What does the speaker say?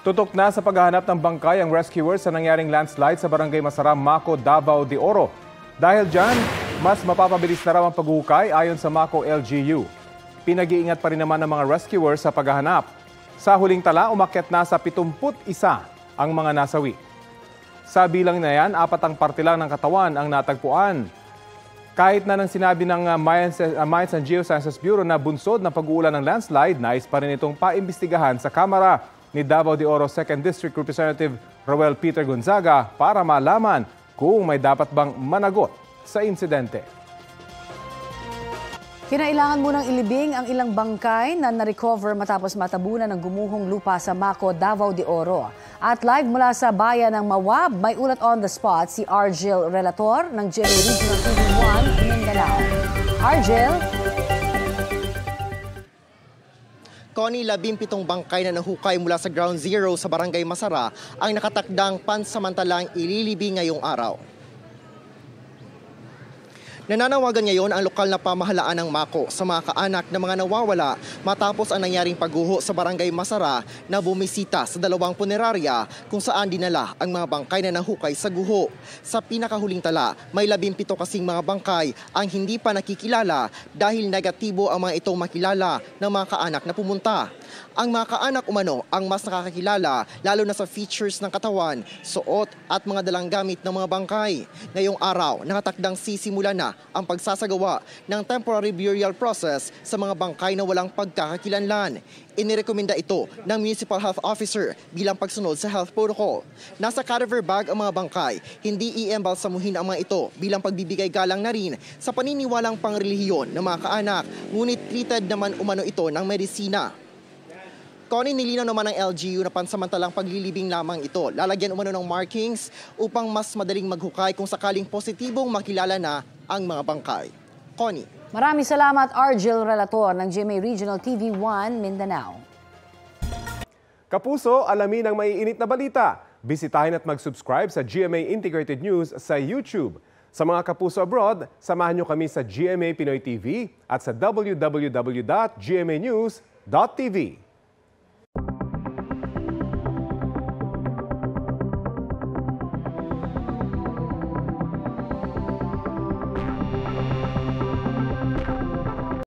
Tutok na sa paghahanap ng bangkay ang rescuers sa nangyaring landslide sa Barangay Masara, Maco, Davao de Oro. Dahil dyan, mas mapapabilis na raw ang paghuhukay ayon sa Maco LGU. Pinag-iingat pa rin naman ng mga rescuers sa paghahanap. Sa huling tala, umakyat na sa 71 ang mga nasawi. Sa bilang na yan, 4 ang parte lang ng katawan ang natagpuan. Kahit na nang sinabi ng Mines and Geosciences Bureau na bunsod ng pag-uulan ng landslide, nais pa rin itong paimbestigahan sa Kamara ni Davao de Oro 2nd District Representative Roel Peter Gonzaga para malaman kung may dapat bang managot sa insidente. Kinailangan munang ilibing ang ilang bangkay na na-recover matapos matabunan ng gumuhong lupa sa Maco, Davao de Oro. At live mula sa bayan ng Mawab, may ulat on the spot si Argel Relator ng GMA Regional TV1 Mindanao. Argel? Connie, 17 bangkay na nahukay mula sa Ground Zero sa Barangay Masara ang nakatakdang pansamantalang ililibing ngayong araw. Nananawagan ngayon ang lokal na pamahalaan ng Maco sa mga kaanak na mga nawawala matapos ang nangyaring pagguho sa Barangay Masara na bumisita sa 2 punerarya kung saan dinala ang mga bangkay na nahukay sa guho. Sa pinakahuling tala, may 17 kasing mga bangkay ang hindi pa nakikilala dahil negatibo ang mga itong makilala ng mga kaanak na pumunta. Ang mga kaanak umano ang mas nakakakilala lalo na sa features ng katawan, suot at mga dalang gamit ng mga bangkay. Ngayong araw, nakatakdang sisimula na ang pagsasagawa ng temporary burial process sa mga bangkay na walang pagkakakilanlan. Inirekomenda ito ng Municipal Health Officer bilang pagsunod sa health protocol. Nasa cadaver bag ang mga bangkay, hindi iembalsamuhin ang mga ito bilang pagbibigay galang na rin sa paniniwalang pangrelihiyon ng mga kaanak, ngunit treated naman umano ito ng medisina. Connie, nilinaw naman ng LGU na pansamantalang paglilibing lamang ito. Lalagyan umano ng markings upang mas madaling maghukay kung sakaling positibong makilala na ang mga bangkay. Connie. Maraming salamat, Argel Relator ng GMA Regional TV1 Mindanao. Kapuso, alamin ang maiinit na balita. Bisitahin at mag-subscribe sa GMA Integrated News sa YouTube. Sa mga kapuso abroad, samahan nyo kami sa GMA Pinoy TV at sa www.gmanews.tv.